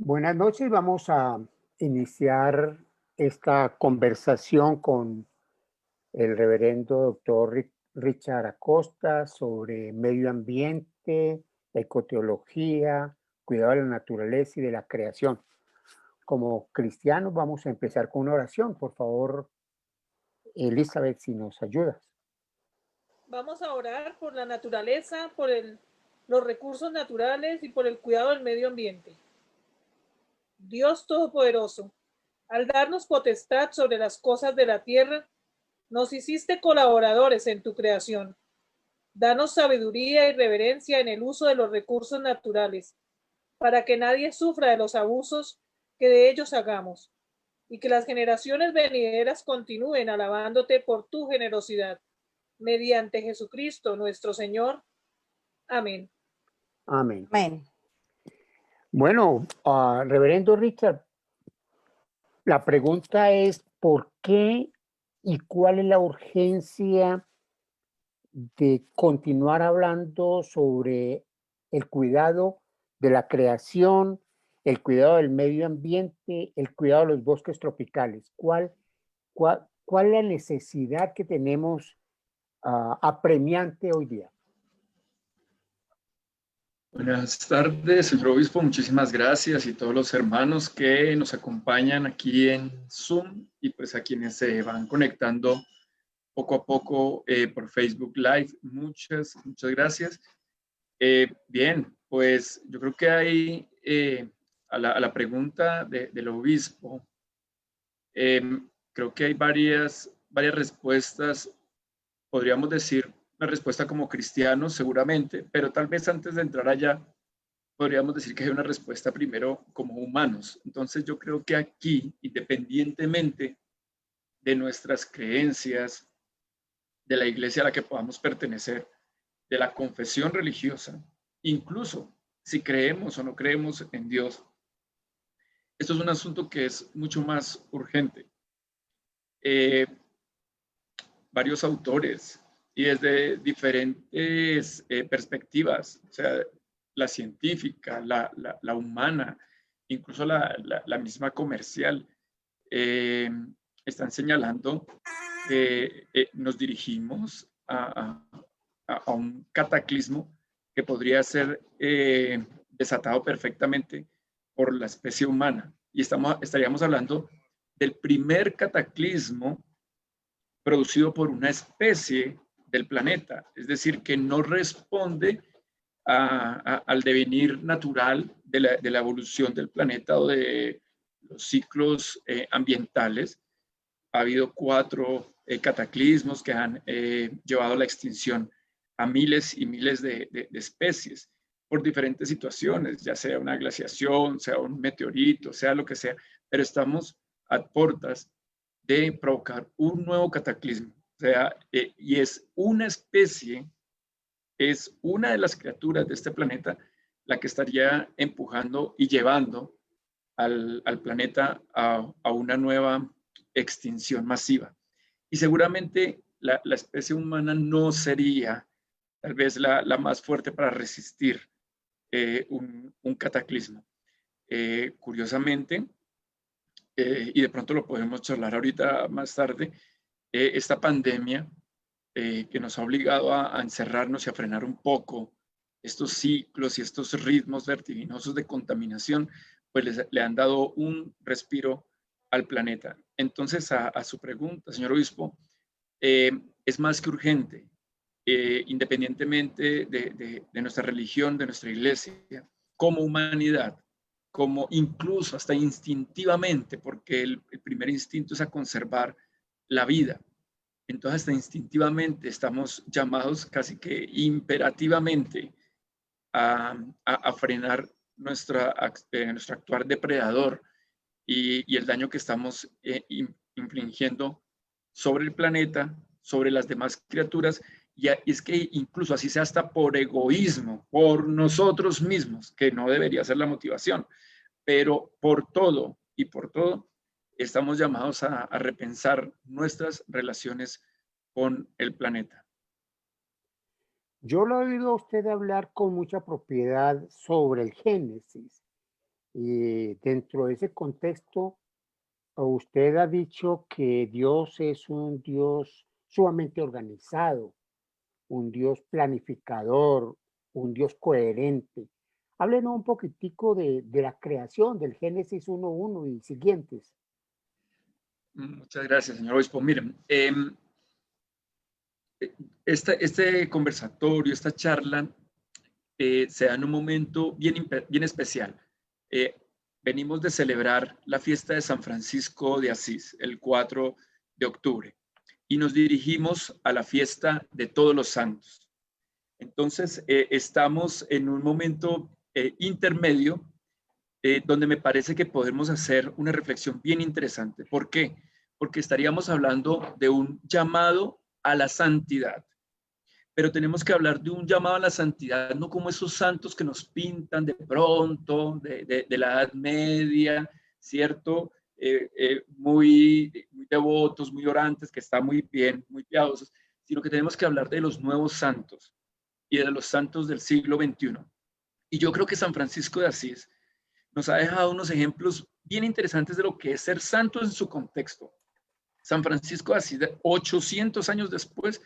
Buenas noches, vamos a iniciar esta conversación con el reverendo doctor Richard Acosta sobre medio ambiente, ecoteología, cuidado de la naturaleza y de la creación. Como cristianos vamos a empezar con una oración. Por favor, Elizabeth, si nos ayudas. Vamos a orar por la naturaleza, los recursos naturales y por el cuidado del medio ambiente. Dios Todopoderoso, al darnos potestad sobre las cosas de la tierra, nos hiciste colaboradores en tu creación. Danos sabiduría y reverencia en el uso de los recursos naturales, para que nadie sufra de los abusos que de ellos hagamos, y que las generaciones venideras continúen alabándote por tu generosidad. Mediante Jesucristo nuestro Señor. Amén. Amén. Amén. Bueno, reverendo Richard, la pregunta es, ¿por qué y cuál es la urgencia de continuar hablando sobre el cuidado de la creación, el cuidado del medio ambiente, el cuidado de los bosques tropicales? ¿Cuál es la necesidad que tenemos apremiante hoy día? Buenas tardes, señor obispo, muchísimas gracias y todos los hermanos que nos acompañan aquí en Zoom y pues a quienes se van conectando poco a poco por Facebook Live. Muchas gracias. Bien, pues yo creo que hay a la pregunta del obispo, creo que hay varias respuestas. Podríamos decir una respuesta como cristianos seguramente, pero tal vez antes de entrar allá, podríamos decir que hay una respuesta primero como humanos. Entonces yo creo que aquí, independientemente de nuestras creencias, de la iglesia a la que podamos pertenecer, de la confesión religiosa, incluso si creemos o no creemos en Dios, esto es un asunto que es mucho más urgente. Varios autores y desde diferentes perspectivas, o sea, la científica, la humana, incluso la misma comercial, están señalando que nos dirigimos a un cataclismo que podría ser desatado perfectamente por la especie humana. Y estaríamos hablando del primer cataclismo producido por una especie del planeta, es decir, que no responde al devenir natural de la evolución del planeta o de los ciclos ambientales. Ha habido 4 cataclismos que han llevado a la extinción a miles y miles de especies por diferentes situaciones, ya sea una glaciación, sea un meteorito, sea lo que sea, pero estamos a puertas de provocar un nuevo cataclismo. O sea, y es una especie, es una de las criaturas de este planeta la que estaría empujando y llevando al planeta a una nueva extinción masiva. Y seguramente la especie humana no sería tal vez la más fuerte para resistir un cataclismo. Curiosamente, y de pronto lo podemos charlar ahorita más tarde, esta pandemia que nos ha obligado a encerrarnos y a frenar un poco estos ciclos y estos ritmos vertiginosos de contaminación, pues le han dado un respiro al planeta. Entonces, a su pregunta, señor obispo, es más que urgente, independientemente de nuestra religión, de nuestra iglesia, como humanidad, como incluso hasta instintivamente, porque el primer instinto es a conservar la vida. Entonces, hasta instintivamente estamos llamados casi que imperativamente a frenar nuestro actuar depredador y el daño que estamos infligiendo sobre el planeta, sobre las demás criaturas, y es que incluso así sea hasta por egoísmo, por nosotros mismos, que no debería ser la motivación, pero por todo y por todo estamos llamados a repensar nuestras relaciones con el planeta. Yo lo he oído a usted hablar con mucha propiedad sobre el Génesis Y dentro de ese contexto, usted ha dicho que Dios es un Dios sumamente organizado, un Dios planificador, un Dios coherente. Háblenos un poquitico de la creación del Génesis 1:1 y siguientes. Muchas gracias, señor obispo. Miren, este conversatorio, esta charla, se da en un momento bien especial. Venimos de celebrar la fiesta de San Francisco de Asís, el 4 de octubre, y nos dirigimos a la fiesta de Todos los Santos. Entonces, estamos en un momento intermedio donde me parece que podemos hacer una reflexión bien interesante. ¿Por qué? Porque estaríamos hablando de un llamado a la santidad. Pero tenemos que hablar de un llamado a la santidad, no como esos santos que nos pintan de pronto, de la Edad Media, ¿cierto? Muy devotos, muy orantes, que están muy bien, muy piadosos, sino que tenemos que hablar de los nuevos santos y de los santos del siglo XXI. Y yo creo que San Francisco de Asís nos ha dejado unos ejemplos bien interesantes de lo que es ser santo en su contexto. San Francisco de Asís, 800 años después,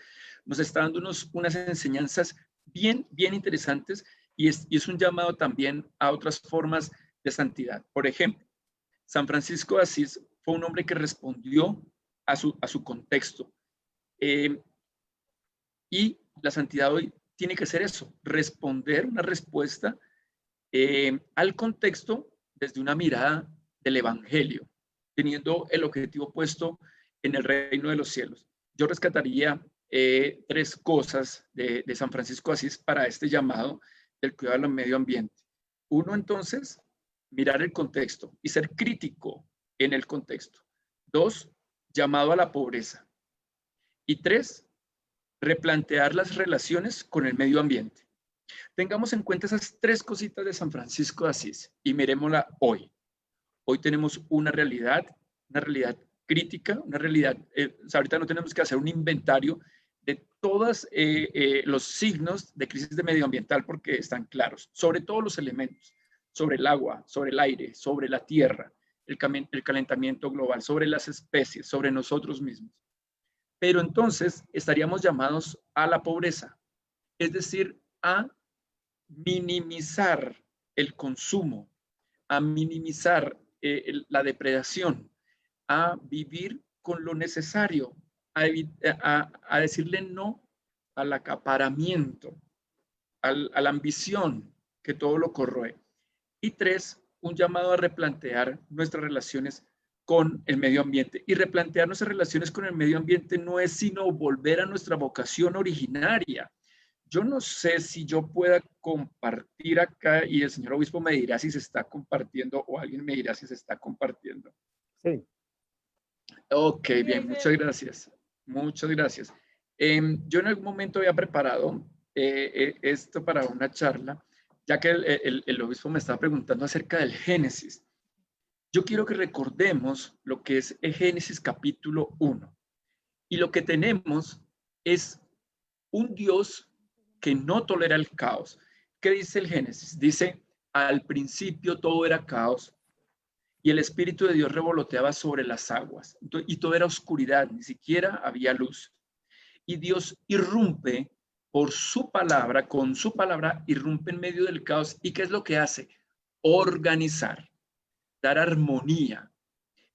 nos está dando unas enseñanzas bien interesantes y es un llamado también a otras formas de santidad. Por ejemplo, San Francisco de Asís fue un hombre que respondió a su contexto. Y la santidad hoy tiene que ser eso, responder una respuesta al contexto desde una mirada del Evangelio, teniendo el objetivo puesto en el reino de los cielos. Yo rescataría tres cosas de San Francisco de Asís para este llamado del cuidado del medio ambiente. Uno, entonces, mirar el contexto y ser crítico en el contexto. Dos, llamado a la pobreza. Y tres, replantear las relaciones con el medio ambiente. Tengamos en cuenta esas tres cositas de San Francisco de Asís y mirémosla hoy. Hoy tenemos una realidad crítica, una realidad, ahorita no tenemos que hacer un inventario de todos los signos de crisis de medioambiental porque están claros, sobre todos los elementos, sobre el agua, sobre el aire, sobre la tierra, el calentamiento global, sobre las especies, sobre nosotros mismos. Pero entonces estaríamos llamados a la pobreza, es decir, a minimizar el consumo, a minimizar la depredación, a vivir con lo necesario, a decirle no al acaparamiento, a la ambición que todo lo corroe. Y tres, un llamado a replantear nuestras relaciones con el medio ambiente. Y replantear nuestras relaciones con el medio ambiente no es sino volver a nuestra vocación originaria. Yo no sé si yo pueda compartir acá y el señor obispo me dirá si se está compartiendo o alguien me dirá si se está compartiendo. Sí. Ok, bien, muchas gracias. Muchas gracias. Yo en algún momento había preparado esto para una charla, ya que el obispo me estaba preguntando acerca del Génesis. Yo quiero que recordemos lo que es el Génesis capítulo 1. Y lo que tenemos es un Dios que no tolera el caos. ¿Qué dice el Génesis? Dice, al principio todo era caos y el Espíritu de Dios revoloteaba sobre las aguas y todo era oscuridad, ni siquiera había luz. Y Dios irrumpe por su palabra, con su palabra irrumpe en medio del caos. ¿Y qué es lo que hace? Organizar, dar armonía.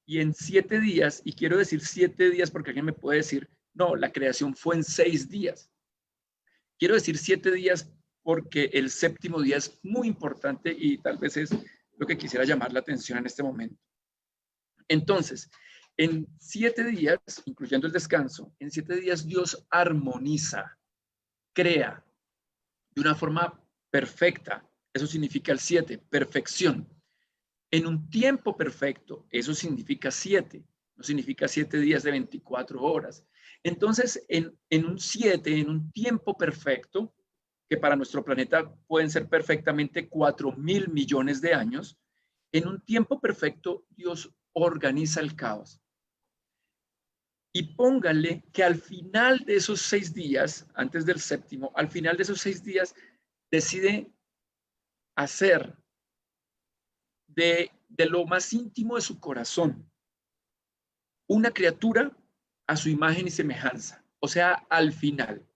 Y en 7 días, y quiero decir 7 días porque alguien me puede decir, no, la creación fue en 6 días. Quiero decir 7 días porque el séptimo día es muy importante y tal vez es lo que quisiera llamar la atención en este momento. Entonces, en 7 días, incluyendo el descanso, en 7 días Dios armoniza, crea de una forma perfecta. Eso significa el 7, perfección. En un tiempo perfecto, eso significa 7, no significa 7 días de 24 horas. Entonces, en un 7, en un tiempo perfecto, que para nuestro planeta pueden ser perfectamente 4.000 millones de años, en un tiempo perfecto Dios organiza el caos. Y póngale que al final de esos 6 días, antes del séptimo, al final de esos 6 días, decide hacer de lo más íntimo de su corazón, una criatura a su imagen y semejanza. O sea, al final,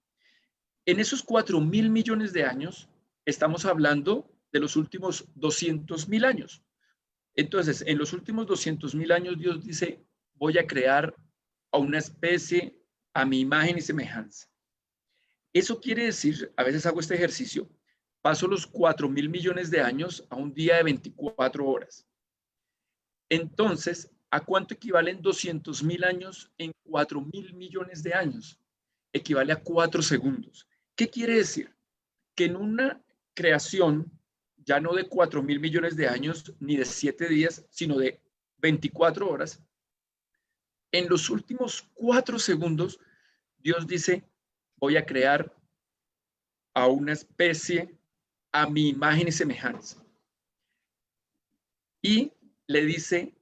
en esos 4.000 millones de años, estamos hablando de los últimos 200.000 años. Entonces, en los últimos 200.000 años, Dios dice, voy a crear a una especie a mi imagen y semejanza. Eso quiere decir, a veces hago este ejercicio, paso los 4.000 millones de años a un día de 24 horas. Entonces, ¿a cuánto equivalen 200.000 años en 4.000 millones de años? Equivale a 4 segundos. ¿Qué quiere decir? Que en una creación, ya no de 4.000 millones de años, ni de 7 días, sino de 24 horas, en los últimos 4 segundos, Dios dice, voy a crear a una especie a mi imagen y semejanza. Y le dice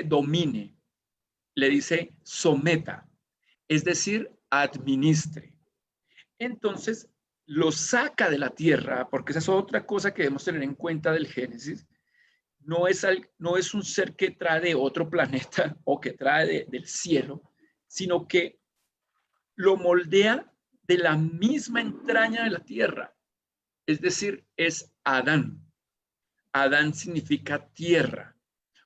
domine, le dice someta, es decir, administre. Entonces, lo saca de la tierra, porque esa es otra cosa que debemos tener en cuenta del Génesis. No es un ser que trae de otro planeta o que trae del cielo, sino que lo moldea de la misma entraña de la tierra. Es decir, es Adán. Adán significa tierra.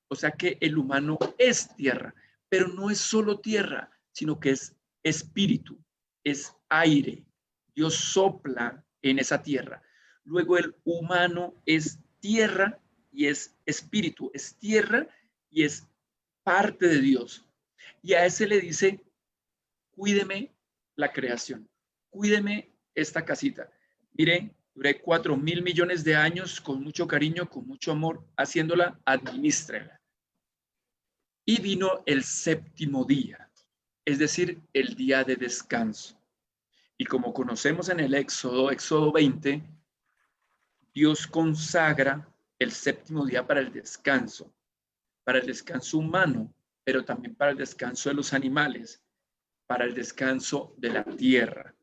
O sea que el humano es tierra, pero no es solo tierra, sino que es espíritu, es aire. Dios sopla en esa tierra. Luego el humano es tierra y es espíritu, es tierra y es parte de Dios. Y a ese le dice, cuídeme la creación, cuídeme esta casita. Mire, duré 4.000 millones de años con mucho cariño, con mucho amor, haciéndola, administrela. Y vino el séptimo día, es decir, el día de descanso. Y como conocemos en el Éxodo 20, Dios consagra el séptimo día para el descanso humano, pero también para el descanso de los animales, para el descanso de la tierra.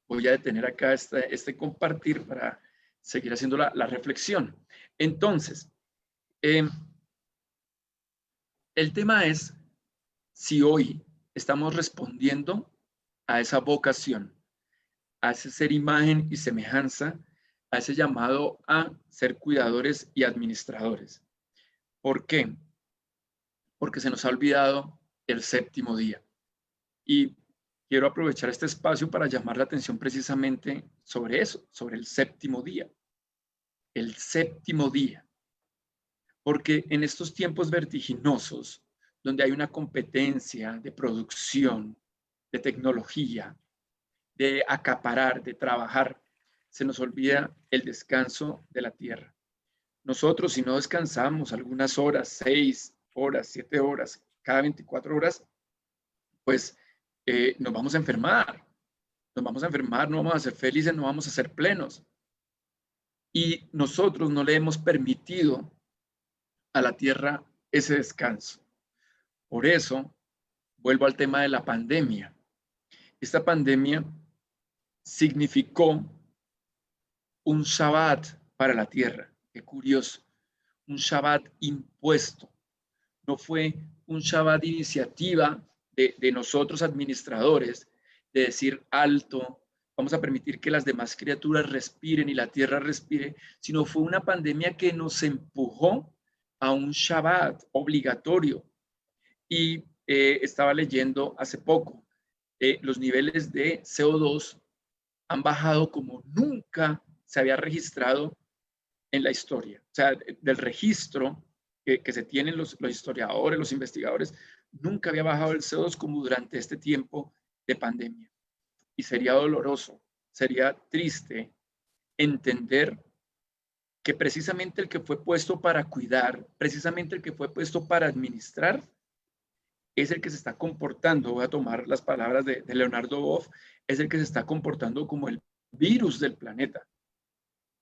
Voy a detener acá este compartir para seguir haciendo la reflexión. Entonces, el tema es si hoy estamos respondiendo a esa vocación, a ese ser imagen y semejanza, a ese llamado a ser cuidadores y administradores. ¿Por qué? Porque se nos ha olvidado el séptimo día. Y quiero aprovechar este espacio para llamar la atención precisamente sobre eso, sobre el séptimo día. El séptimo día. Porque en estos tiempos vertiginosos, donde hay una competencia de producción, de tecnología, de acaparar, de trabajar, se nos olvida el descanso de la tierra. Nosotros, si no descansamos algunas horas, 6 horas, 7 horas, cada 24 horas, pues nos vamos a enfermar. Nos vamos a enfermar, no vamos a ser felices, no vamos a ser plenos. Y nosotros no le hemos permitido a la tierra ese descanso. Por eso, vuelvo al tema de la pandemia. Esta pandemia significó un Shabbat para la tierra. Qué curioso. Un Shabbat impuesto. No fue un Shabbat de iniciativa de nosotros administradores, de decir alto, vamos a permitir que las demás criaturas respiren y la tierra respire, sino fue una pandemia que nos empujó a un Shabbat obligatorio. Y estaba leyendo hace poco, los niveles de CO2 han bajado como nunca se había registrado en la historia. O sea, del registro que se tienen los historiadores, los investigadores, nunca había bajado el CO2 como durante este tiempo de pandemia. Y sería doloroso, sería triste entender que precisamente el que fue puesto para cuidar, precisamente el que fue puesto para administrar, es el que se está comportando, voy a tomar las palabras de Leonardo Boff, es el que se está comportando como el virus del planeta.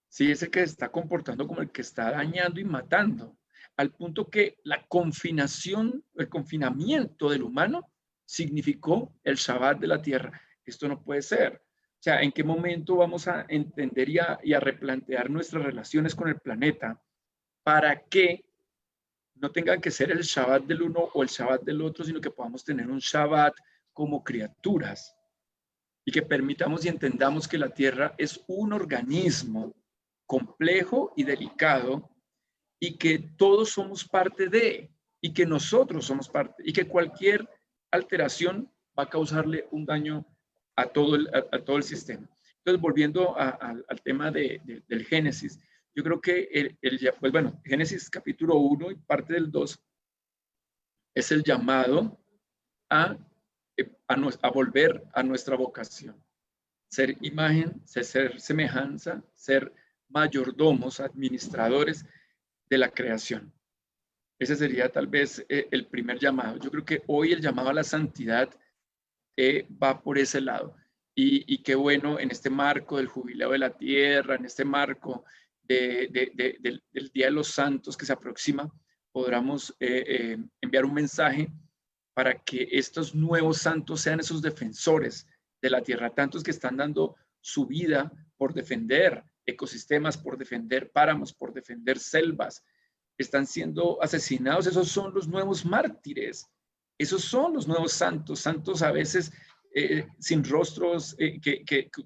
Sí, es el que se está comportando como el que está dañando y matando, al punto que la confinación, el confinamiento del humano significó el Shabbat de la tierra. Esto no puede ser. O sea, ¿en qué momento vamos a entender y a replantear nuestras relaciones con el planeta, para que no tengan que ser el Shabbat del uno o el Shabbat del otro, sino que podamos tener un Shabbat como criaturas y que permitamos y entendamos que la tierra es un organismo complejo y delicado y que todos somos parte de, y que nosotros somos parte, y que cualquier alteración va a causarle un daño a todo el sistema. Entonces, volviendo al tema del Génesis, yo creo que pues bueno, Génesis capítulo 1 y parte del 2 es el llamado a volver a nuestra vocación. Ser imagen, ser semejanza, ser mayordomos, administradores de la creación. Ese sería tal vez el primer llamado. Yo creo que hoy el llamado a la santidad va por ese lado. Y qué bueno en este marco del jubileo de la tierra, en este marco del Día de los Santos que se aproxima, podamos enviar un mensaje para que estos nuevos santos sean esos defensores de la tierra, tantos que están dando su vida por defender ecosistemas, por defender páramos, por defender selvas, están siendo asesinados. Esos son los nuevos mártires, esos son los nuevos santos, santos a veces sin rostros,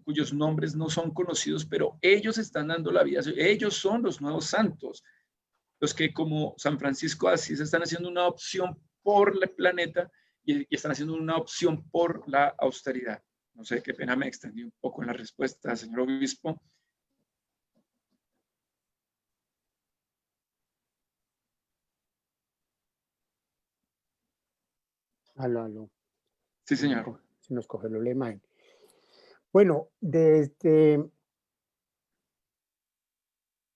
cuyos nombres no son conocidos, pero ellos están dando la vida, ellos son los nuevos santos, los que como San Francisco de Asís están haciendo una opción por el planeta y están haciendo una opción por la austeridad. No sé, qué pena me extendí un poco en la respuesta, señor obispo. Aló. Sí, señor. Se nos coge la imagen. Bueno, desde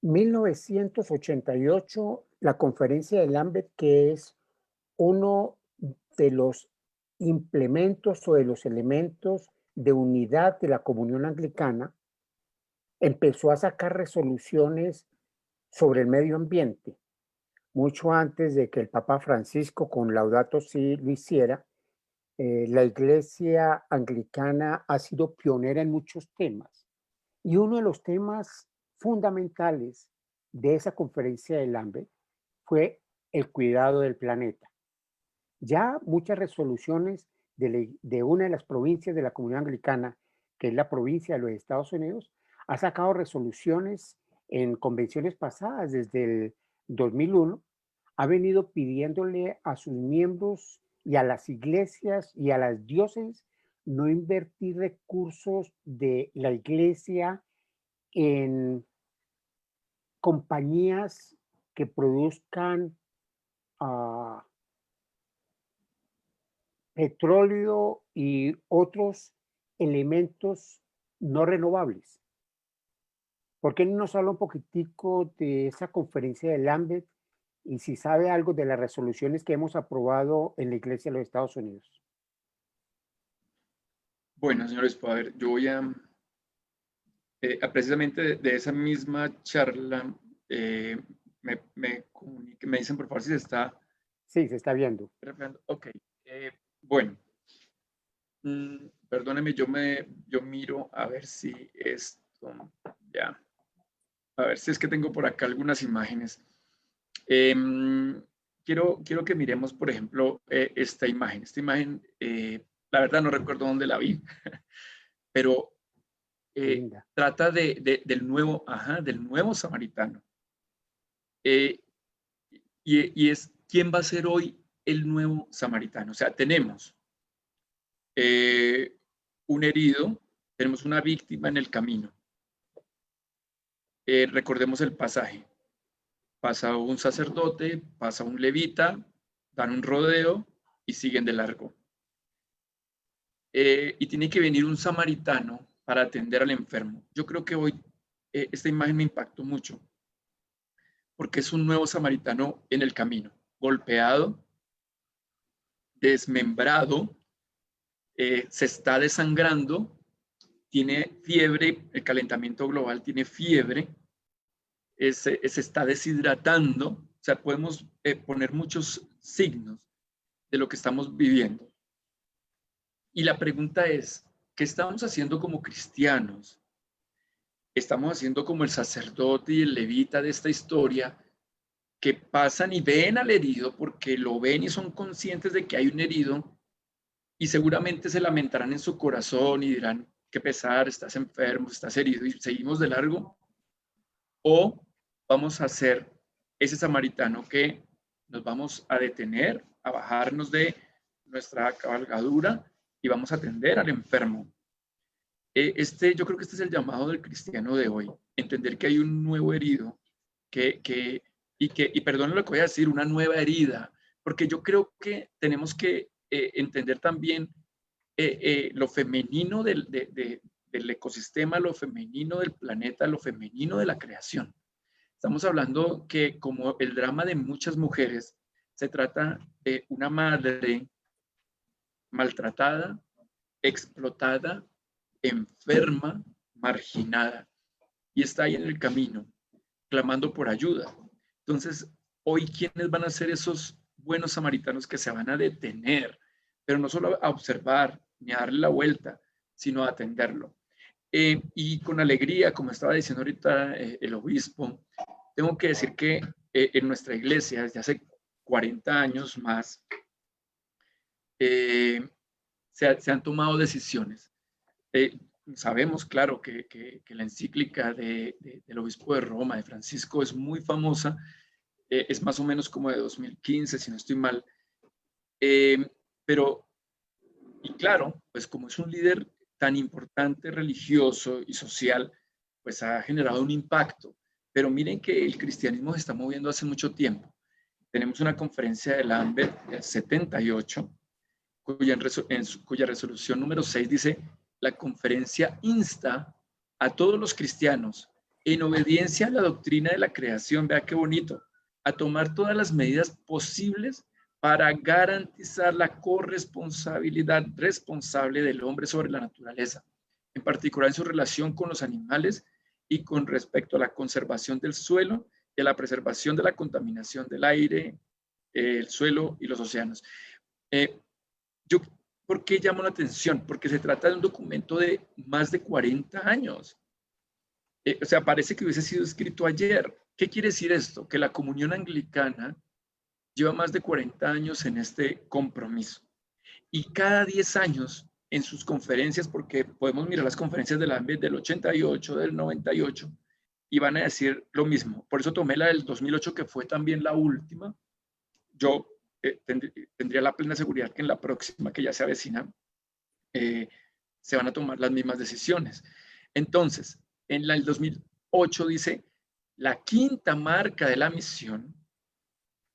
1988, la conferencia de Lambeth, que es uno de los implementos o de los elementos de unidad de la comunión anglicana, empezó a sacar resoluciones sobre el medio ambiente, mucho antes de que el Papa Francisco con Laudato Si lo hiciera. La Iglesia anglicana ha sido pionera en muchos temas, y uno de los temas fundamentales de esa conferencia de Lambeth fue el cuidado del planeta. Ya muchas resoluciones de una de las provincias de la comunidad anglicana, que es la provincia de los Estados Unidos, ha sacado resoluciones en convenciones pasadas, desde el 2001, ha venido pidiéndole a sus miembros y a las iglesias y a las diócesis no invertir recursos de la iglesia en compañías que produzcan petróleo y otros elementos no renovables. ¿Por qué no nos habla un poquitico de esa conferencia de Lambeth y si sabe algo de las resoluciones que hemos aprobado en la Iglesia de los Estados Unidos? Bueno, señores, a ver, yo voy a precisamente de esa misma charla, me dicen por favor si se está... Sí, se está viendo. Ok, bueno, perdóneme, yo miro a ver si esto, ya, a ver si es que tengo por acá algunas imágenes. Quiero que miremos, por ejemplo, esta imagen. Esta imagen, la verdad no recuerdo dónde la vi, pero trata del nuevo samaritano. Y es, ¿quién va a ser hoy el nuevo samaritano? O sea, tenemos un herido, tenemos una víctima en el camino. Recordemos el pasaje. Pasa un sacerdote, pasa un levita, dan un rodeo y siguen de largo. Y tiene que venir un samaritano para atender al enfermo. Yo creo que hoy esta imagen me impactó mucho, porque es un nuevo samaritano en el camino, golpeado, desmembrado, se está desangrando, tiene fiebre, el calentamiento global tiene fiebre, se está deshidratando. O sea, podemos poner muchos signos de lo que estamos viviendo. Y la pregunta es, ¿qué estamos haciendo como cristianos? ¿Estamos haciendo como el sacerdote y el levita de esta historia, que pasan y ven al herido porque lo ven y son conscientes de que hay un herido y seguramente se lamentarán en su corazón y dirán, qué pesar, estás enfermo, estás herido y seguimos de largo. O vamos a ser ese samaritano que nos vamos a detener, a bajarnos de nuestra cabalgadura y vamos a atender al enfermo. Yo creo que este es el llamado del cristiano de hoy, entender que hay un nuevo herido, y perdón lo que voy a decir, una nueva herida, porque yo creo que tenemos que entender también lo femenino del ecosistema, lo femenino del planeta, lo femenino de la creación. Estamos hablando que, como el drama de muchas mujeres, se trata de una madre maltratada, explotada, enferma, marginada, y está ahí en el camino, clamando por ayuda. Entonces, hoy, ¿quiénes van a ser esos buenos samaritanos que se van a detener, pero no solo a observar ni a darle la vuelta, sino a atenderlo? Y con alegría, como estaba diciendo ahorita el obispo, tengo que decir que en nuestra iglesia, desde hace 40 años más, se han tomado decisiones. Sabemos, claro, que la encíclica del obispo de Roma, de Francisco, es muy famosa, es más o menos como de 2015, si no estoy mal, pero, y claro, pues como es un líder tan importante, religioso y social, pues ha generado un impacto. Pero miren que el cristianismo se está moviendo hace mucho tiempo. Tenemos una conferencia del AMBET del 78, cuya resolución número 6 dice: la conferencia insta a todos los cristianos, en obediencia a la doctrina de la creación, vea qué bonito, a tomar todas las medidas posibles para garantizar la corresponsabilidad responsable del hombre sobre la naturaleza, en particular en su relación con los animales y con respecto a la conservación del suelo y a la preservación de la contaminación del aire, el suelo y los océanos. ¿Por qué llamo la atención? Porque se trata de un documento de más de 40 años. O sea, parece que hubiese sido escrito ayer. ¿Qué quiere decir esto? Que la comunión anglicana lleva más de 40 años en este compromiso. Y cada 10 años en sus conferencias, porque podemos mirar las conferencias de la AMBET del 88, del 98, y van a decir lo mismo. Por eso tomé la del 2008, que fue también la última. Yo tendría la plena seguridad que en la próxima, que ya se avecina, se van a tomar las mismas decisiones. Entonces, en el 2008 dice: la quinta marca de la misión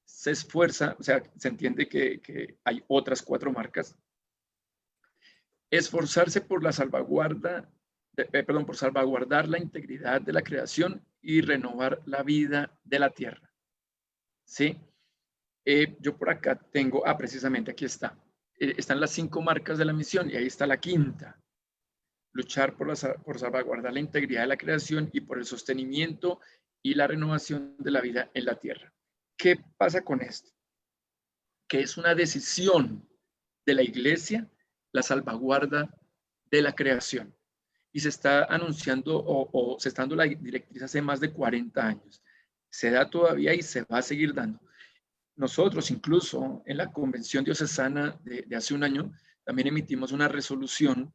se esfuerza, o sea, se entiende que hay otras 4 marcas, esforzarse por la salvaguarda, por salvaguardar la integridad de la creación y renovar la vida de la tierra. ¿Sí? Yo por acá tengo, precisamente aquí está, están las 5 marcas de la misión y ahí está la quinta: luchar por salvaguardar la integridad de la creación y por el sostenimiento y la renovación de la vida en la tierra. ¿Qué pasa con esto? Que es una decisión de la iglesia la salvaguarda de la creación. Y se está anunciando o se está dando la directriz hace más de 40 años. Se da todavía y se va a seguir dando. Nosotros, incluso en la Convención Diocesana de hace un año, también emitimos una resolución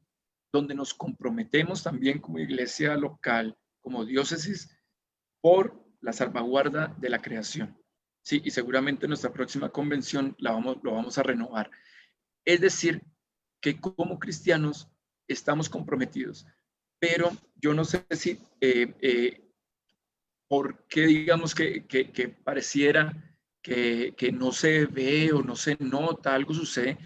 donde nos comprometemos también como iglesia local, como diócesis, por la salvaguarda de la creación. Sí, y seguramente en nuestra próxima convención lo vamos a renovar. Es decir, que como cristianos estamos comprometidos, pero yo no sé si por qué digamos que pareciera que no se ve o no se nota, algo sucede,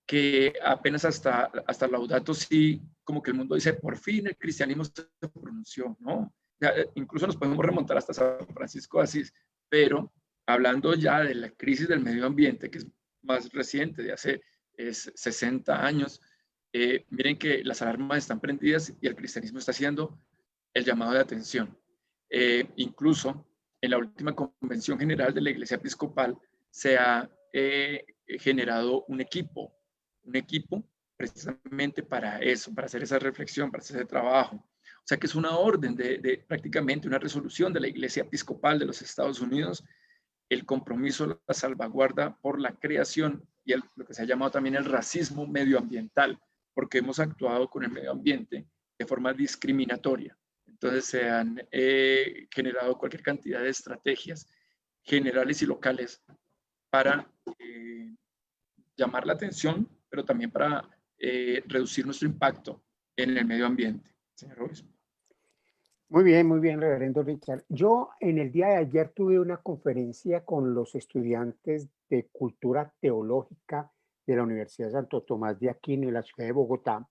que apenas hasta Laudato Si, como que el mundo dice: por fin el cristianismo se pronunció, ¿no? Ya, incluso nos podemos remontar hasta San Francisco de Asís, pero hablando ya de la crisis del medio ambiente, que es más reciente, de hace 60 años, miren que las alarmas están prendidas y el cristianismo está haciendo el llamado de atención. Incluso en la última convención general de la Iglesia Episcopal se ha generado un equipo precisamente para eso, para hacer esa reflexión, para hacer ese trabajo. O sea que es una orden de prácticamente una resolución de la Iglesia Episcopal de los Estados Unidos el compromiso, la salvaguarda por la creación y lo que se ha llamado también el racismo medioambiental, porque hemos actuado con el medio ambiente de forma discriminatoria. Entonces se han generado cualquier cantidad de estrategias generales y locales para llamar la atención, pero también para reducir nuestro impacto en el medio ambiente. Señor Obispo. muy bien, reverendo Richard. Yo en el día de ayer tuve una conferencia con los estudiantes de cultura teológica de la Universidad Santo Tomás de Aquino en la ciudad de Bogotá.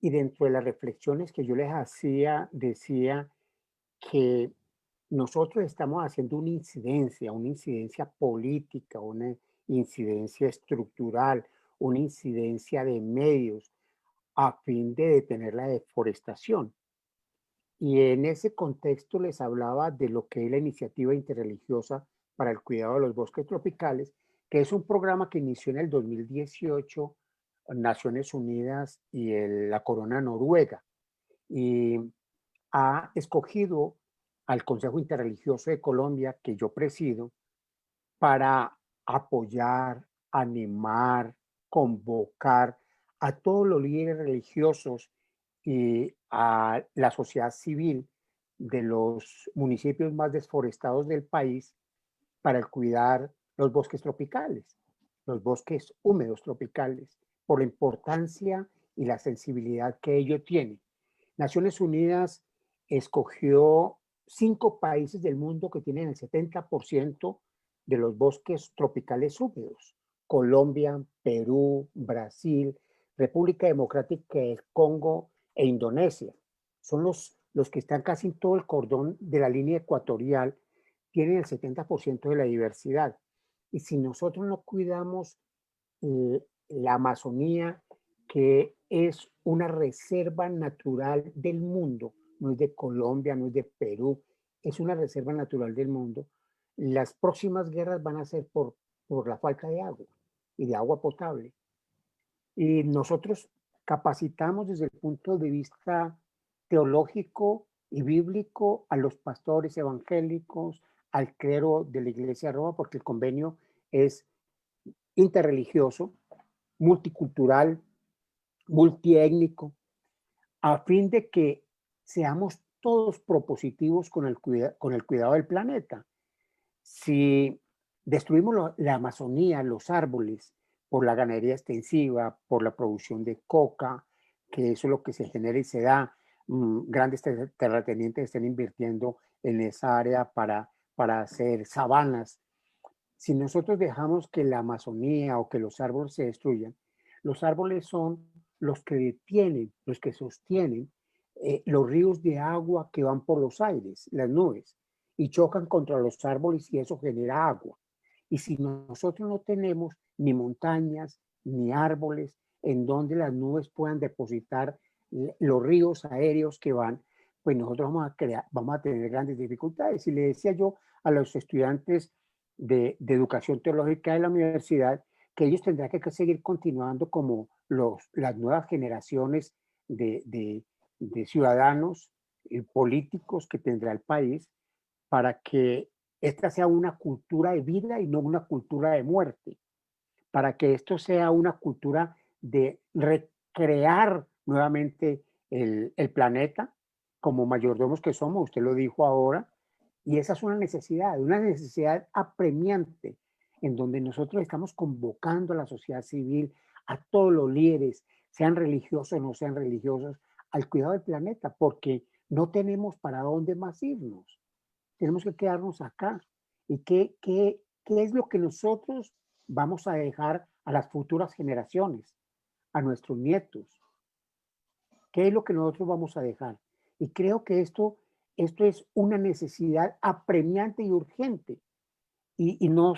Y dentro de las reflexiones que yo les hacía, decía que nosotros estamos haciendo una incidencia política, una incidencia estructural, una incidencia de medios a fin de detener la deforestación. Y en ese contexto les hablaba de lo que es la iniciativa interreligiosa para el cuidado de los bosques tropicales, que es un programa que inició en el 2018 Naciones Unidas y la Corona Noruega. Y ha escogido al Consejo Interreligioso de Colombia, que yo presido, para apoyar, animar, convocar a todos los líderes religiosos y a la sociedad civil de los municipios más desforestados del país para cuidar los bosques tropicales, los bosques húmedos tropicales, por la importancia y la sensibilidad que ello tiene. Naciones Unidas escogió 5 países del mundo que tienen el 70% de los bosques tropicales húmedos: Colombia, Perú, Brasil, República Democrática del Congo e Indonesia. Son los que están casi en todo el cordón de la línea ecuatorial, tienen el 70% de la diversidad. Y si nosotros no cuidamos la Amazonía, que es una reserva natural del mundo, no es de Colombia, no es de Perú, es una reserva natural del mundo, las próximas guerras van a ser por la falta de agua y de agua potable. Y nosotros capacitamos desde el punto de vista teológico y bíblico a los pastores evangélicos, al clero de la Iglesia de Roma, porque el convenio es interreligioso, multicultural, multiétnico, a fin de que seamos todos propositivos con el cuidado del planeta. Si destruimos la Amazonía, los árboles, por la ganadería extensiva, por la producción de coca, que eso es lo que se genera y se da, grandes terratenientes están invirtiendo en esa área para hacer sabanas. Si nosotros dejamos que la Amazonía o que los árboles se destruyan, los árboles son los que detienen, los que sostienen los ríos de agua que van por los aires, las nubes, y chocan contra los árboles y eso genera agua. Y si nosotros no tenemos ni montañas ni árboles en donde las nubes puedan depositar los ríos aéreos que van, pues nosotros vamos a tener grandes dificultades. Y le decía yo a los estudiantes de educación teológica de la universidad que ellos tendrán que seguir continuando como las nuevas generaciones de ciudadanos y políticos que tendrá el país, para que esta sea una cultura de vida y no una cultura de muerte, para que esto sea una cultura de recrear nuevamente el planeta como mayordomos que somos, usted lo dijo ahora, y esa es una necesidad apremiante, en donde nosotros estamos convocando a la sociedad civil, a todos los líderes, sean religiosos o no sean religiosos, al cuidado del planeta, porque no tenemos para dónde más irnos. Tenemos que quedarnos acá. ¿Y qué es lo que nosotros vamos a dejar a las futuras generaciones, a nuestros nietos? ¿Qué es lo que nosotros vamos a dejar? Y creo que esto es una necesidad apremiante y urgente. Y no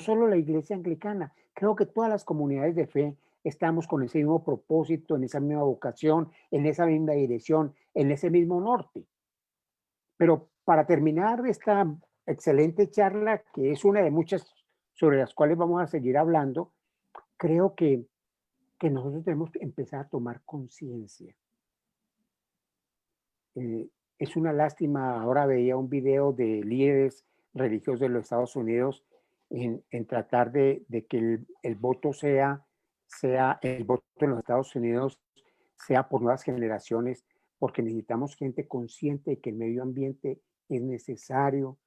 solo la Iglesia Anglicana, creo que todas las comunidades de fe estamos con ese mismo propósito, en esa misma vocación, en esa misma dirección, en ese mismo norte. Pero para terminar esta excelente charla, que es una de muchas sobre las cuales vamos a seguir hablando, creo que nosotros tenemos que empezar a tomar conciencia. Es una lástima, ahora veía un video de líderes religiosos de los Estados Unidos en tratar de que el voto el voto en los Estados Unidos sea por nuevas generaciones, porque necesitamos gente consciente de que el medio ambiente es necesario,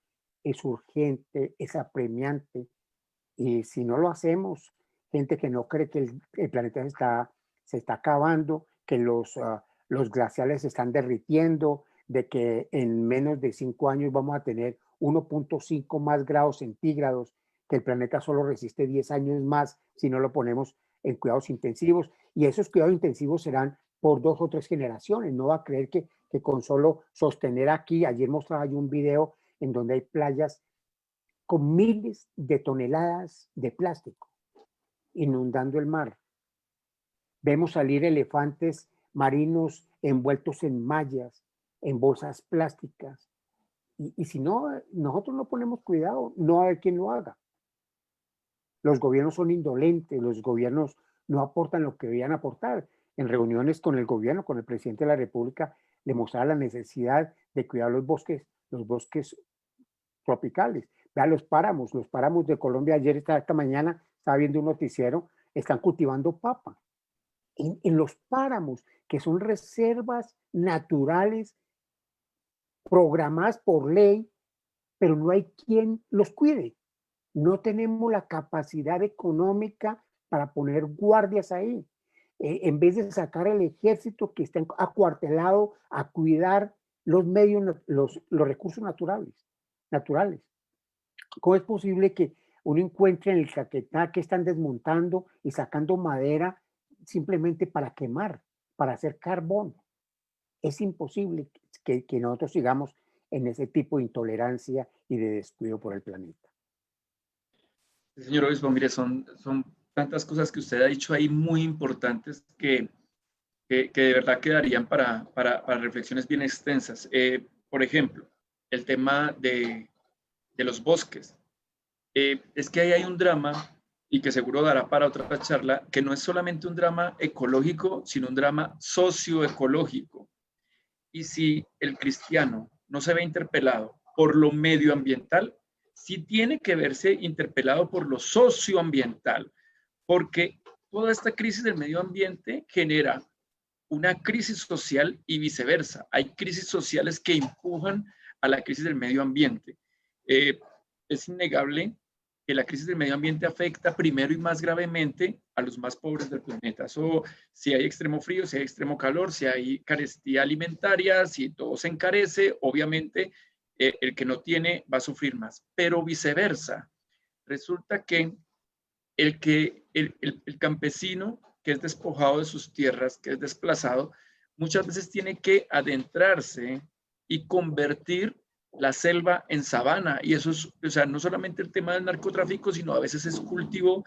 es urgente, es apremiante. Y si no lo hacemos, gente que no cree que el planeta se está acabando, que los glaciales se están derritiendo, de que en menos de 5 años vamos a tener 1.5 más grados centígrados, que el planeta solo resiste 10 años más si no lo ponemos en cuidados intensivos. Y esos cuidados intensivos serán por 2 o 3 generaciones. No va a creer que con solo sostener aquí, ayer mostraba yo un video en donde hay playas con miles de toneladas de plástico inundando el mar. Vemos salir elefantes marinos envueltos en mallas, en bolsas plásticas. Y si no, nosotros no ponemos cuidado, no va a haber quien lo haga. Los gobiernos son indolentes, los gobiernos no aportan lo que debían aportar. En reuniones con el gobierno, con el presidente de la República, le mostraba la necesidad de cuidar los bosques tropicales. Vean los páramos de Colombia. Ayer, esta mañana, estaba viendo un noticiero, están cultivando papa. En los páramos, que son reservas naturales programadas por ley, pero no hay quien los cuide. No tenemos la capacidad económica para poner guardias ahí. En vez de sacar el ejército que está acuartelado a cuidar los medios, los recursos naturales. ¿Cómo es posible que uno encuentre en el Caquetá que están desmontando y sacando madera simplemente para quemar, para hacer carbón? Es imposible que nosotros sigamos en ese tipo de intolerancia y de descuido por el planeta. Señor obispo, mire, son tantas cosas que usted ha dicho ahí muy importantes que de verdad quedarían para reflexiones bien extensas. Por ejemplo, el tema de los bosques. Es que ahí hay un drama, y que seguro dará para otra charla, que no es solamente un drama ecológico, sino un drama socioecológico. Y si el cristiano no se ve interpelado por lo medioambiental, sí tiene que verse interpelado por lo socioambiental, porque toda esta crisis del medio ambiente genera una crisis social y viceversa. Hay crisis sociales que empujan a la crisis del medio ambiente. Es innegable que la crisis del medio ambiente afecta primero y más gravemente a los más pobres del planeta. Eso, si hay extremo frío, si hay extremo calor, si hay carestía alimentaria, si todo se encarece, obviamente el que no tiene va a sufrir más. Pero viceversa, resulta que el campesino que es despojado de sus tierras, que es desplazado, muchas veces tiene que adentrarse y convertir la selva en sabana. Y eso es, o sea, no solamente el tema del narcotráfico, sino a veces es cultivo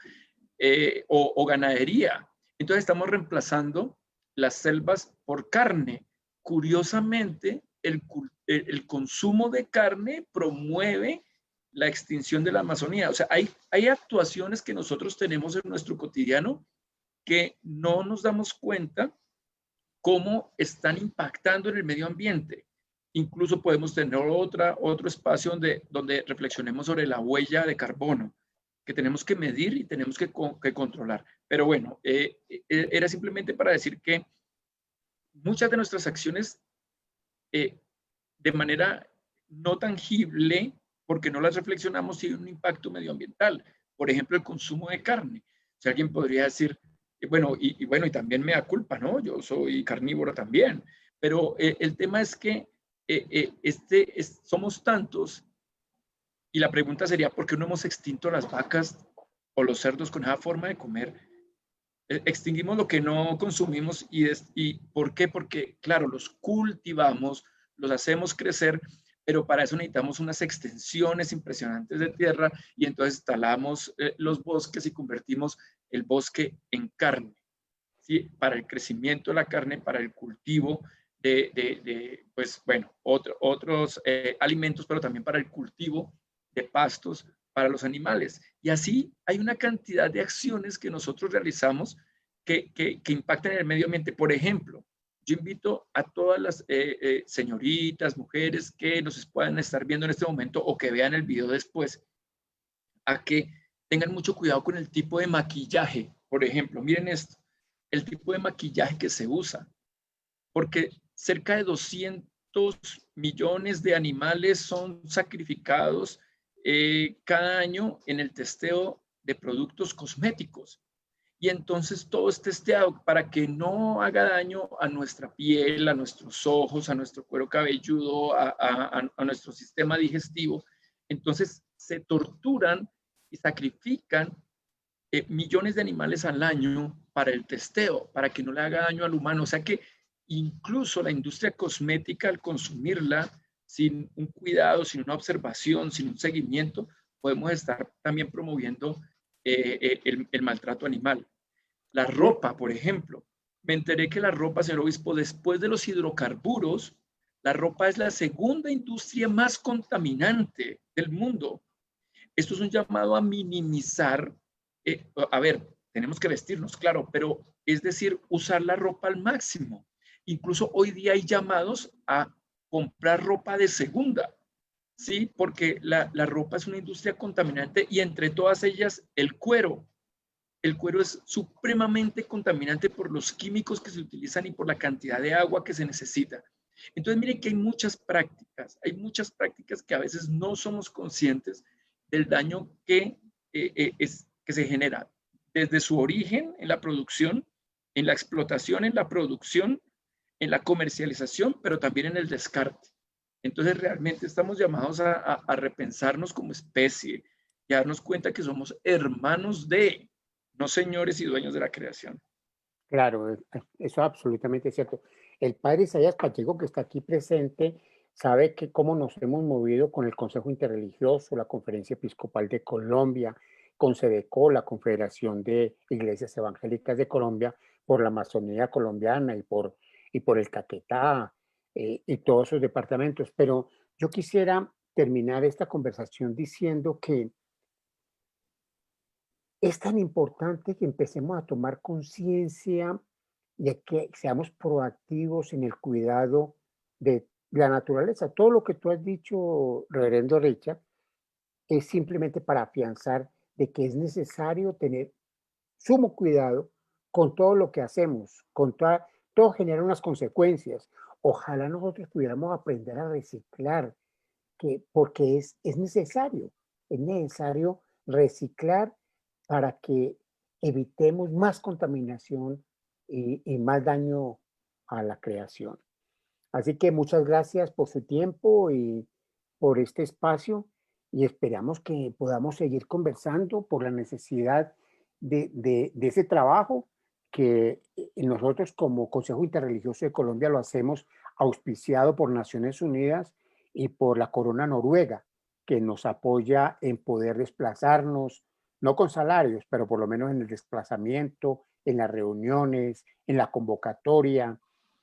o ganadería. Entonces estamos reemplazando las selvas por carne. Curiosamente, el consumo de carne promueve la extinción de la Amazonía. O sea, hay actuaciones que nosotros tenemos en nuestro cotidiano que no nos damos cuenta cómo están impactando en el medio ambiente. Incluso podemos tener otro espacio donde reflexionemos sobre la huella de carbono, que tenemos que medir y tenemos que controlar. Pero bueno, era simplemente para decir que muchas de nuestras acciones de manera no tangible, porque no las reflexionamos, tienen un impacto medioambiental. Por ejemplo, el consumo de carne. Si alguien podría decir, bueno, y también me da culpa, ¿no? Yo soy carnívoro también. Pero el tema es que somos tantos, y la pregunta sería, ¿por qué no hemos extinto las vacas o los cerdos con esa forma de comer? Extinguimos lo que no consumimos y ¿por qué? Porque, claro, los cultivamos, los hacemos crecer, pero para eso necesitamos unas extensiones impresionantes de tierra y entonces talamos los bosques y convertimos el bosque en carne, ¿sí? Para el crecimiento de la carne, para el cultivo pues bueno, otros alimentos, pero también para el cultivo de pastos para los animales. Y así hay una cantidad de acciones que nosotros realizamos que impactan en el medio ambiente. Por ejemplo, yo invito a todas las señoritas, mujeres que nos puedan estar viendo en este momento o que vean el video después, a que tengan mucho cuidado con el tipo de maquillaje. Por ejemplo, miren esto, el tipo de maquillaje que se usa, porque cerca de 200 millones de animales son sacrificados cada año en el testeo de productos cosméticos. Y entonces todo es testeado para que no haga daño a nuestra piel, a nuestros ojos, a nuestro cuero cabelludo, a nuestro sistema digestivo. Entonces se torturan y sacrifican millones de animales al año para el testeo, para que no le haga daño al humano. O sea que incluso la industria cosmética, al consumirla sin un cuidado, sin una observación, sin un seguimiento, podemos estar también promoviendo el maltrato animal. La ropa, por ejemplo. Me enteré que la ropa, señor obispo, después de los hidrocarburos, la ropa es la segunda industria más contaminante del mundo. Esto es un llamado a minimizar, a ver, tenemos que vestirnos, claro, pero es decir, usar la ropa al máximo. Incluso hoy día hay llamados a comprar ropa de segunda, ¿sí? Porque la ropa es una industria contaminante y entre todas ellas el cuero. El cuero es supremamente contaminante por los químicos que se utilizan y por la cantidad de agua que se necesita. Entonces, miren que hay muchas prácticas que a veces no somos conscientes del daño que se genera desde su origen en la producción, en la explotación, en la producción, en la comercialización, pero también en el descarte. Entonces, realmente estamos llamados a repensarnos como especie y a darnos cuenta que somos hermanos de, no señores y dueños de la creación. Claro, eso es absolutamente cierto. El padre Isaías Pacheco, que está aquí presente, sabe que cómo nos hemos movido con el Consejo Interreligioso, la Conferencia Episcopal de Colombia, con SEDECO, la Confederación de Iglesias Evangélicas de Colombia, por la Amazonía colombiana y por el Caquetá y todos sus departamentos. Pero yo quisiera terminar esta conversación diciendo que es tan importante que empecemos a tomar conciencia de que seamos proactivos en el cuidado de la naturaleza. Todo lo que tú has dicho, reverendo Richard, es simplemente para afianzar de que es necesario tener sumo cuidado con todo lo que hacemos, todo genera unas consecuencias. Ojalá nosotros pudiéramos aprender a reciclar, porque es necesario reciclar para que evitemos más contaminación y más daño a la creación. Así que muchas gracias por su tiempo y por este espacio y esperamos que podamos seguir conversando por la necesidad de ese trabajo que nosotros como Consejo Interreligioso de Colombia lo hacemos auspiciado por Naciones Unidas y por la Corona Noruega, que nos apoya en poder desplazarnos, no con salarios, pero por lo menos en el desplazamiento, en las reuniones, en la convocatoria.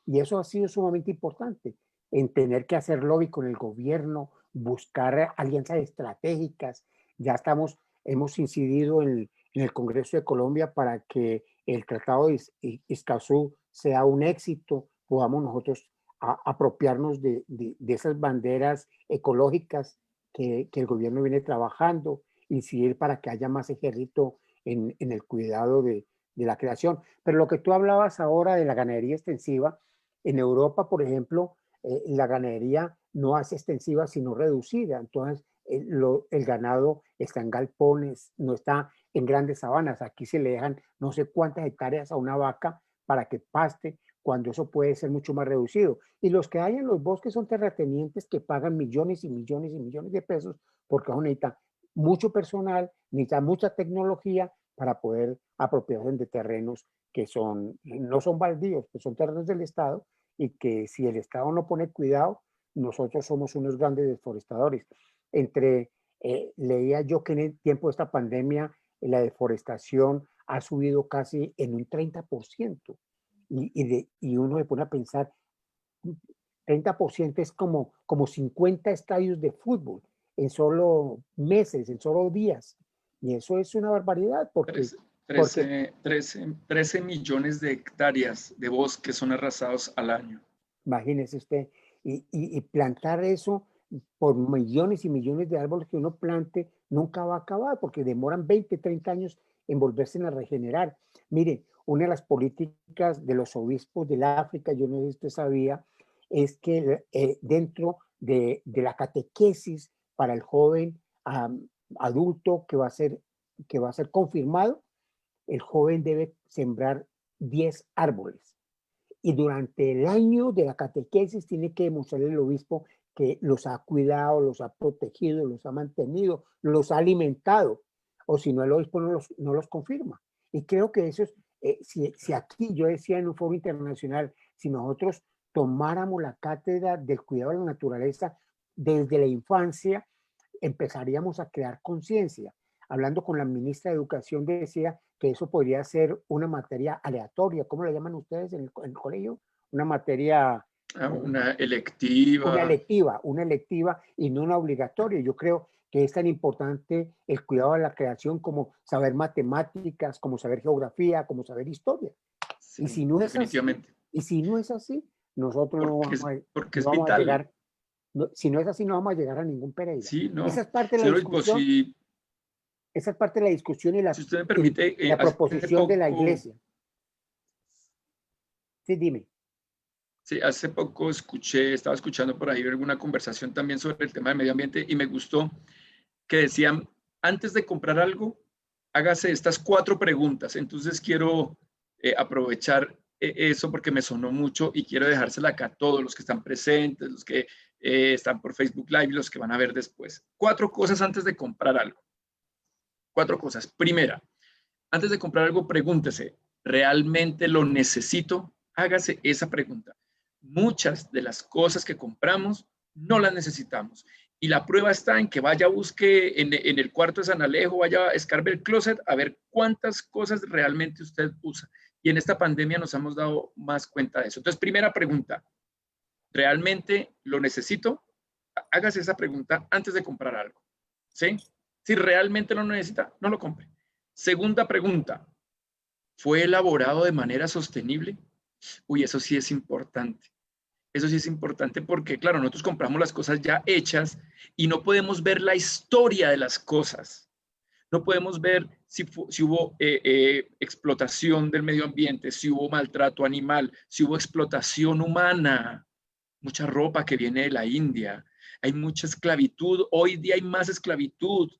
Y eso ha sido sumamente importante, en tener que hacer lobby con el gobierno, buscar alianzas estratégicas. Hemos incidido en el Congreso de Colombia para que el Tratado de Escazú sea un éxito, podamos nosotros apropiarnos de esas banderas ecológicas que el gobierno viene trabajando, incidir para que haya más ejército en el cuidado de la creación. Pero lo que tú hablabas ahora de la ganadería extensiva, en Europa, por ejemplo, la ganadería no es extensiva, sino reducida. Entonces, el ganado está en galpones, no está en grandes sabanas. Aquí se le dejan no sé cuántas hectáreas a una vaca para que paste, cuando eso puede ser mucho más reducido. Y los que hay en los bosques son terratenientes que pagan millones y millones y millones de pesos porque necesitan mucho personal, necesitan mucha tecnología para poder apropiarse de terrenos que no son baldíos, que son terrenos del Estado y que si el Estado no pone cuidado, nosotros somos unos grandes deforestadores. Leía yo que en el tiempo de esta pandemia la deforestación ha subido casi en un 30%. Y uno se pone a pensar, 30% es como 50 estadios de fútbol en solo meses, en solo días. Y eso es una barbaridad porque Porque 13 millones de hectáreas de bosques son arrasados al año. imagínese usted, y plantar eso por millones y millones de árboles que uno plante, nunca va a acabar, porque demoran 20, 30 años en volverse a regenerar. Mire, una de las políticas de los obispos del África, yo no sé si usted sabía, es que dentro de la catequesis para el joven adulto que va a ser confirmado, el joven debe sembrar 10 árboles. Y durante el año de la catequesis tiene que demostrarle el obispo que los ha cuidado, los ha protegido, los ha mantenido, los ha alimentado. O si no, el obispo no los confirma. Y creo que eso es, si aquí yo decía en un foro internacional, si nosotros tomáramos la cátedra del cuidado de la naturaleza desde la infancia, empezaríamos a crear conciencia. Hablando con la ministra de Educación, decía que eso podría ser una materia aleatoria. ¿Cómo le llaman ustedes en el colegio? Una materia, Una electiva. una electiva y no una obligatoria. Yo creo que es tan importante el cuidado de la creación como saber matemáticas, como saber geografía, como saber historia. Sí, y si no es así, definitivamente. nosotros Porque no es vamos a vital. llegar, si no es así, no vamos a llegar a ningún Pereira. Sí, no. Esa es parte de la Señor Obispo, discusión. Esa es parte de la discusión y si usted me permite, la hace proposición de la poco, iglesia. Sí, dime. sí, hace poco estaba escuchando por ahí alguna conversación también sobre el tema del medio ambiente y me gustó que decían, antes de comprar algo, hágase estas 4 preguntas. Entonces quiero aprovechar eso porque me sonó mucho y quiero dejársela acá a todos los que están presentes, los que están por Facebook Live y los que van a ver después. 4 cosas antes de comprar algo. 4 cosas. Primera, antes de comprar algo, pregúntese, ¿realmente lo necesito? Hágase esa pregunta. Muchas de las cosas que compramos no las necesitamos. Y la prueba está en que vaya, busque en el cuarto de San Alejo, vaya a escarbe el closet a ver cuántas cosas realmente usted usa. Y en esta pandemia nos hemos dado más cuenta de eso. Entonces, primera pregunta, ¿realmente lo necesito? Hágase esa pregunta antes de comprar algo. ¿Sí? Si realmente lo necesita, no lo compre. Segunda pregunta, ¿fue elaborado de manera sostenible? Uy, eso sí es importante. Eso sí es importante porque, claro, nosotros compramos las cosas ya hechas y no podemos ver la historia de las cosas. No podemos ver si hubo explotación del medio ambiente, si hubo maltrato animal, si hubo explotación humana. Mucha ropa que viene de la India. Hay mucha esclavitud. Hoy día hay más esclavitud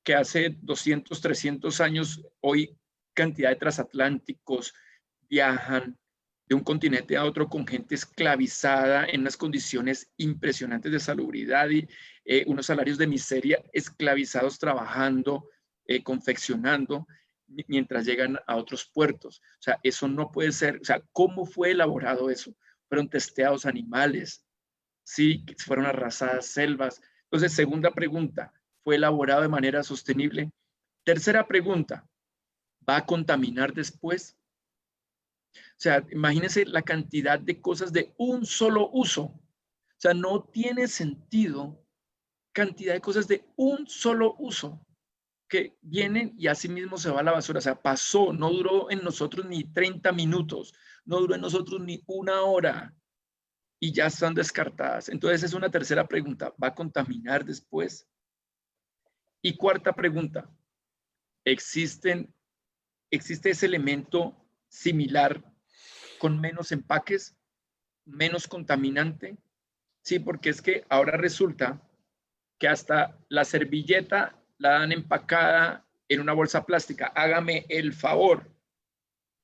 que hace 200, 300 años. Hoy cantidad de transatlánticos viajan de un continente a otro con gente esclavizada en unas condiciones impresionantes de salubridad y unos salarios de miseria, esclavizados trabajando, confeccionando, mientras llegan a otros puertos. O sea, eso no puede ser. O sea, ¿cómo fue elaborado eso? Fueron testeados animales, sí, fueron arrasadas selvas. Entonces, segunda pregunta, ¿fue elaborado de manera sostenible? Tercera pregunta, ¿va a contaminar después? O sea, imagínense la cantidad de cosas de un solo uso. O sea, no tiene sentido cantidad de cosas de un solo uso que vienen y así mismo se va a la basura. O sea, pasó, no duró en nosotros ni 30 minutos, no duró en nosotros ni una hora y ya están descartadas. Entonces es una tercera pregunta, ¿va a contaminar después? Y cuarta pregunta, ¿existe ese elemento similar con menos empaques, menos contaminante? Sí, porque es que ahora resulta que hasta la servilleta la dan empacada en una bolsa plástica. Hágame el favor,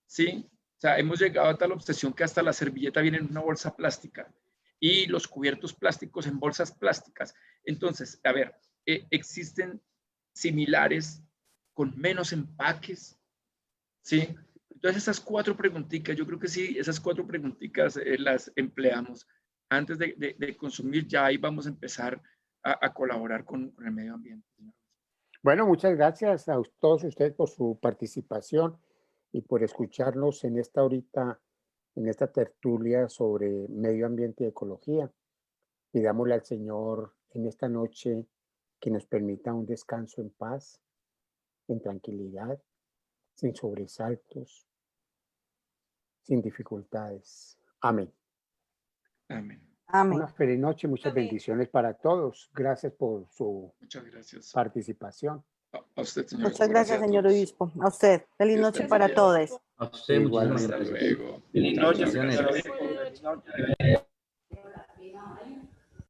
¿sí? O sea, hemos llegado a tal obsesión que hasta la servilleta viene en una bolsa plástica y los cubiertos plásticos en bolsas plásticas. Entonces, a ver, existen similares con menos empaques, ¿sí? Entonces, esas 4 preguntitas, yo creo que sí, esas 4 preguntitas las empleamos antes de consumir, ya ahí vamos a empezar a colaborar con el medio ambiente. Bueno, muchas gracias a todos ustedes por su participación y por escucharnos en esta horita, en esta tertulia sobre medio ambiente y ecología. Pidámosle al Señor en esta noche que nos permita un descanso en paz, en tranquilidad, sin sobresaltos, sin dificultades. Amén. Amén. Amén. Una feliz noche, muchas Amén. bendiciones para todos. Gracias por su Muchas gracias. participación. A usted, señor. Muchas gracias, a señor todos. obispo. A usted. Feliz Dios noche te para bendiga. todos. A usted, muchísimas Igualmente. Hasta gracias. luego. Bendiciones. Muchas gracias. Buenas noches.